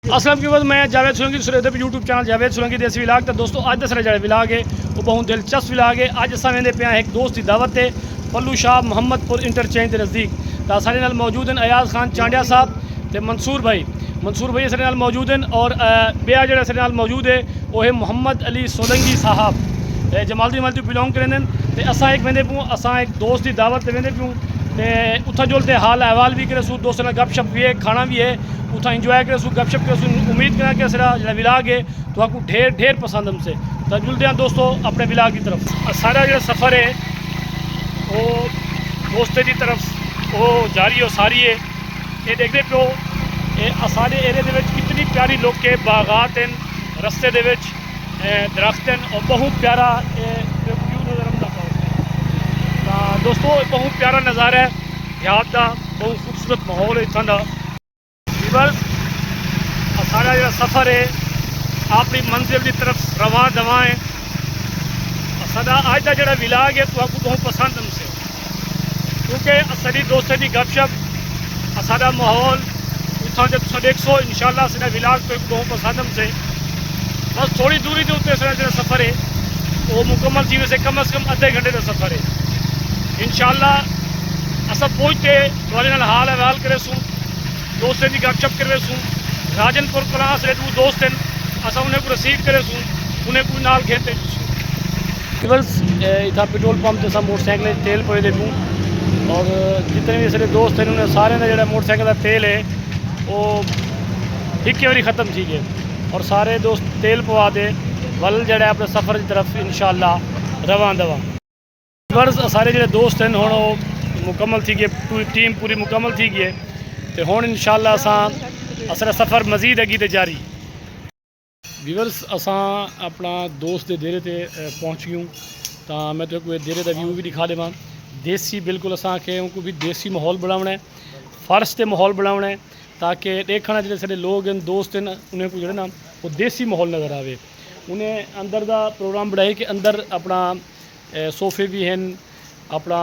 असलम की मैं जावेद सोलंकी सुरत YouTube channel Javed Solanki देसी विलाग। तो दोस्तों अज दस जो विलाग है वो बहुत दिलचस्प विलाग है। अज अस वेंदे पे एक दोस्त की दावत है पल्लू शाह मुहम्मदपुर इंटरचेंज के नज़दीक। तो असारे नाल मौजूद हैं अयाज खान चांडिया साहब तो मंसूर भाई असारे नाल मौजूद हैं। और बेआ जो असारे नाल मौजूद है वो है मोहम्मद अली सोलंकी साहब जमालदी मल बिलोंग करें। तो असा एक वेंदे पूँ असा एक दोस्त की दावत पर वेंदे पूँ तो उतना जुलते हाल अहवाल भी करे सूँ दोस्तों गपशप भी है खाना भी है उतना इंजॉय करे सूँ गपशप करे सूँ। उम्मीद करें कि सारा जो विलाग है तो आपको ढेर पसंद हमसे। तो जुलते हैं दोस्तों अपने विलाग की तरफ। सारा जो सफ़र है वो दोस्ते की तरफ वो जारी और सारी है। ये देखते पे हो सारे एरिए के कितनी प्यारी लोग के बागात हैं रस्ते दे दरख्त हैं और बहुत प्यारा व्यू नज़र आता है। दोस्तों बहुत प्यारा नज़ारा है देहात का बहुत खूबसूरत माहौल है इतना का। बस सारा जो सफ़र है अपनी मंजिल की तरफ रवा दवा है। सादा अज का जो विलाग है तो आपको बहुत पसंद हमसे क्योंकि सारी दोस्तों की गपशप सादा माहौल इतना जो तुम देखो इंशाल्लाह सारा विलाग तो बहुत पसंद हमसे। बस थोड़ी दूरी के उत्ते सारा जो सफ़र है वो मुकम्मल थी वैसे कम अज़ कम अद्धे घंटे का सफ़र है। इंशाल्लाह अस पहुँचते थोड़े नाल हाल अहवाल करे सूँ दोस्तों की गपशप करे सूँ। राजनपुर कलां से दो दोस्त हैं अस उन्हें को रिसीव करे सूँ उन्हें को नाल घेते बस इतना पेट्रोल पंप से मोटरसाइकिल तेल पे देखूँ। और जितने भी सारे दोस्त हैं उन्हें सारे का जो मोटरसाइकिल का तेल है वो एक बारी ख़त्म थी गए और सारे दोस्त तेल पवा दे वल जड़ा अपने सफ़र की तरफ इंशाल्लाह रवा दवा। बस सारे जो दोस्त हैं हुण मुकम्मल थी गए टीम पूरी मुकम्मल थी गई है। तो हुण इंशाल्लाह असा सफ़र मज़ीद अगी ते जारी। व्यूअर्स असां अपना दोस्त के डेरे ते पहुँच गयूँ। तो मैं तो डेरे का व्यू भी दिखा देवां देसी बिल्कुल असांखे उनको भी देसी माहौल बनाना है फर्श से माहौल बनाना है ताकि देखना जो सारे लोग हैं दोस्त हैं उन्हें को जो ना वो देसी माहौल नज़र आए। उन्हें अंदर का प्रोग्राम बनाए कि अंदर अपना सोफे भी हैं अपना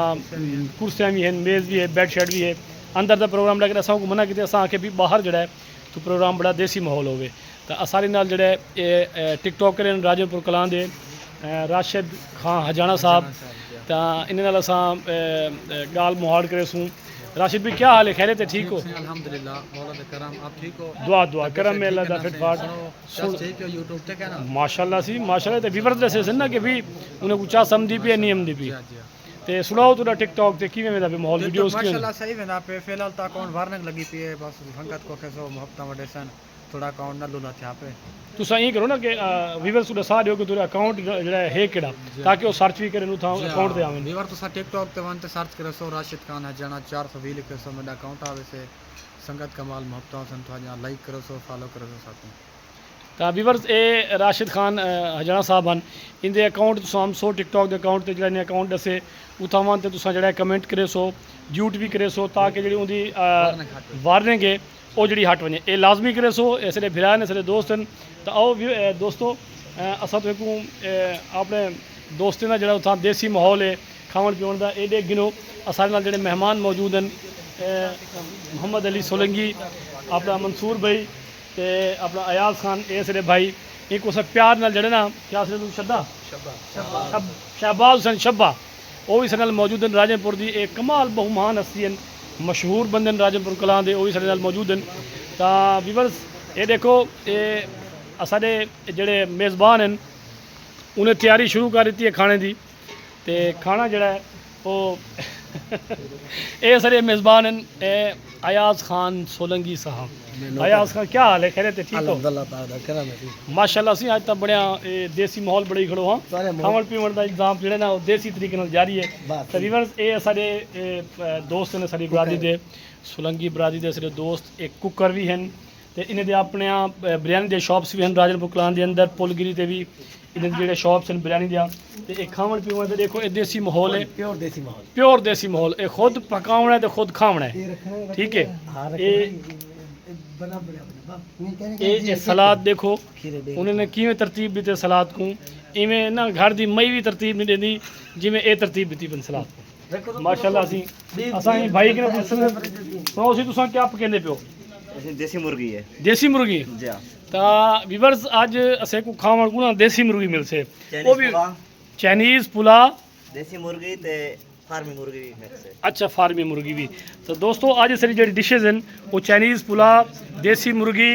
कुर्सियाँ भी हैं मेज़ भी है बेड शेड भी है अंदर का प्रोग्राम लेकिन असा को मना किया असा आखे भी बाहर जड़ा है तो प्रोग्राम बड़ा देसी माहौल हो। तो असारे नाल जड़ा टिकटॉकर हैं राजनपुर कलां दे राशिद खान हजाना साहब। तो इन्हें नाल असा गाल मुहाड़ करे सूँ। राशिद भी क्या हाल है खैरियत है ठीक हो अल्हम्दुलिल्लाह मौला दे करम आप ठीक हो दुआ करम में अल्लाह दा फिटफाट ठीक हो यूट्यूब ते कहना माशाल्लाह सी माशाल्लाह। तो विवर दसे ना कि भी उन्हें कुछ समझी पी नियम दी पी ते सुनाओ तुरा टिकटॉक ते किवें वेंदा पे माहौल वीडियोस की माशाल्लाह सही वेंदा पे फिलहाल तो अकाउंट भरने लगी पई है बस संगत को कैसो हफ्ता वडे सन थोड़ा अकाउंट न लुला था पे तुसा ये करो ना कि व्यूअर्स को दसा दियो कि तुरा अकाउंट जड़ा है केड़ा ताकि वो सर्च भी करे उठा अकाउंट ते आवे व्यूअर तो टिकटॉक ते वन ते सर्च करे सो राशिद खान हजाना 420 लिखे सो मेरा अकाउंट आवे से संगत कमाल मोहब्बत सन तो लाइक करो सो फॉलो करो सो साथ। तो व्यूअर्स ए राशिद खान हजाना साहब हैं इनके अकाउंट तुम सो टिकटॉक के अकाउंट से जो अकाउंट दसे उठावान तो तुसा जो कमेंट करे सो ज्यूट भी करे सो ताकि जी उनकी वार्निंग है वो जी हट वजे ये लाजमी करे सो सारे भिरा ने सारे दोस्त हैं। तो आओ दोस्तों असा तो अपने दोस्तें का जो उतना देसी माहौल है खावन पीवन का ये गिनो सारे नाल जो मेहमान मौजूद हैं मोहम्मद अली सोलंकी अपना मंसूर भाई तो अपना अयाज खान ये सारे भाई एक उस प्यार नाल जड़े ना क्या सर शब्दा शहबाज हुसैन शब्बा वो भी सारे मौजूद हैं राजनपुर की एक कमाल बहुमान हस्ती हैं मशहूर बंदे राजनपुर कलां दे वो भी सारे मौजूद हैं। तो व्यूअर्स ये देखो ये साढ़े जोड़े मेज़बान हैं उन्हें तैयारी शुरू कर दी है खाने की। तो खाना जड़ा है वो ये सारे मेज़बान हैं अयाज खान सोलंकी साहब। अयाज खान क्या हाल है खैरियत है ठीक हो माशाल्लाह सी अज तक बड़िया देसी माहौल बड़ी खड़ो हाँ खावन पीवन का इंतजाम जो ना देसी तरीके नाल जारी है। तो व्यूअर्स ये सारे दोस्त ने सारी बरादरी दे सोलंकी बरादरी दे सारे दोस्त एक कुकर भी हैं तो इन्हें दे अपने बिरयानी के शॉप्स भी हैं राजनपुर कलां के अंदर पुलगिरी ते भी इन्हें जो शॉप्स हैं बिरयानी दिया। तो एक खावन पीवन तो देखो ये देसी माहौल है प्योर देसी माहौल ये खुद पकावना है तो खुद खावना है ठीक है। ये सलाद देखो उन्होंने किमें तरतीब दी सलाद को इवें ना घर की मई भी तरतीब नहीं देती जिमें ये तरतीब दी बन सलाद को माशाल्लाह। असी भाई सुनो सी तुसा क्या पकांदे पियो देसी मुर्गी है देसी मुर्गी जी हाँ ਤਾਂ ਵੀਵਰਸ ਅੱਜ ਅਸੀਂ ਕੋ ਖਾਵਣ ਕੋ ਨਾ ਦੇਸੀ ਮੁਰਗੀ ਮਿਲਸੇ ਉਹ ਵੀ ਚਾਈਨੀਜ਼ ਪੁਲਾ देसी मुर्गी ते फार्मी मुर्गी मिक्स है अच्छा फार्मी मुर्गी भी तो दोस्तों आज सारी जी डिशेज हैं वो चाइनीज़ पुला देसी मुर्गी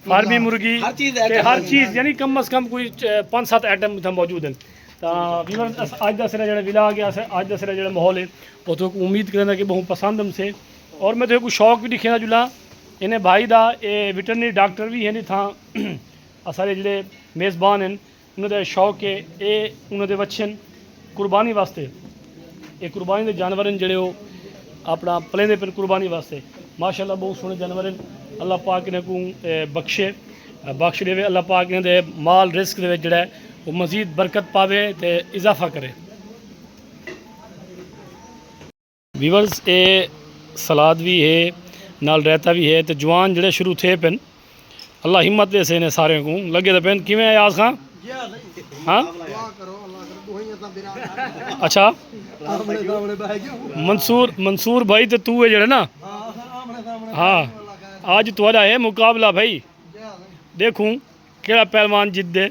फार्मी मुर्गी ते हर चीज़ यानी कम अज़ कम कोई 5-7 आइटम इतना मौजूद हैं तो व्यूअर्स अज का सारा जो विला गया अज का सारा जो माहौल है वो तो उम्मीद करना कि बहुत पसंद हमसे और मैं तो कोई शौक भी दिखे जुला इन्हें भाई दा ये वेटरनरी डॉक्टर भी है था सारे जो मेज़बान हैं उन्होंने शौक है ये उन्होंने बच्चे कुर्बानी वास्ते ये कुर्बानी के जानवर हैं जोड़े अपना पलेंदे पे कुर्बानी वास्ते माशाअल्लाह बहुत सोहने जानवर हैं अल्लाह पाक इन्हें को बख्श देवे अल्लाह पाक इन्हें माल रिस्क दे जोड़ा वो मज़ीद बरकत पावे तो इजाफा करे वीवर्स ये सलाद भी है नाल रायता भी है तो जवान जोड़े शुरू थे पेन अल्लाह हिम्मत दे से इन्हें सारे को लगे तो पेन किमें आयाज खां हाँ अच्छा मंसूर भाई तो तू है जड़ा ना हाँ आज तुम्हारा है मुकाबला भाई देखूं केड़ा पहलवान जित दे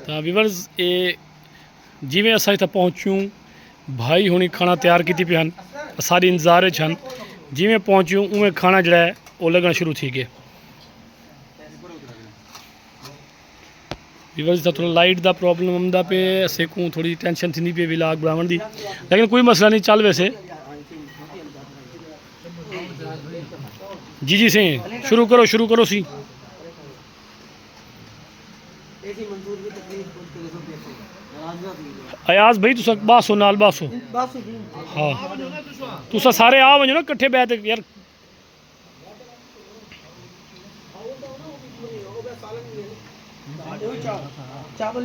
तो व्यूअर्स ये जिमें असा इतना पहुँचूँ भाई हुणी खाना तैयार की पे सारी इंतजार छन जिमें पहुँचूँ उमें खाना जड़ा है वो लगना शुरू थी गए व्यूअर्स का थोड़ा लाइट का प्रॉब्लम आंदा पे असें को थोड़ी टेंशन थी पे विलाग बनावन दी लेकिन कोई मसला नहीं चल वैसे जी से शुरू करो सी अयाज भाई तुसा बासो नाल बासो हाँ तुसा सारे आ वजो ना कट्ठे बैठ यार चावल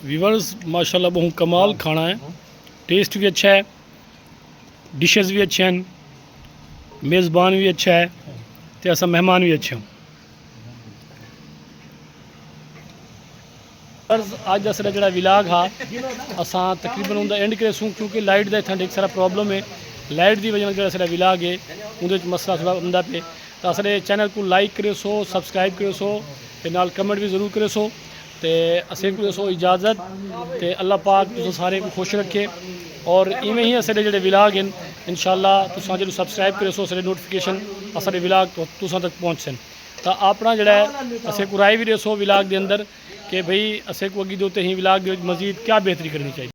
व्यूअर्स माशाल्लाह बहुत कमाल खाना है टेस्ट भी अच्छा है डिशेस भी अच्छे हैं मेज़बान भी अच्छा है तो ऐसा मेहमान भी अच्छे हैं अज का सारा जो विलाग हा असा तकरीबन उनका एंड करेसूँ क्योंकि लाइट का इतना एक सारा प्रॉब्लम है लाइट की वजह जो सारा विलाग है उन्हें मसला थोड़ा आंदा पे तो सारे चैनल को लाइक करो सो सबसक्राइब करो सो ते नाल कमेंट भी जरूर करो सो तो असें को सो इजाज़त तो अल्लाह पाक तुम सारे को खुश रखे और इवें ही सारे जो विलाग हैं इंशाअल्लाह तुसां जो सबसक्राइब करो सो सारे नोटिफिकेशन सारे विलाग तुसां तक पहुँचन तो अपना जोड़ा है असें को राय भी दसो विलाग के अंदर कि भाई असें को अगे दोते ही विलाग मज़ीद क्या बेहतरी करनी चाहिए।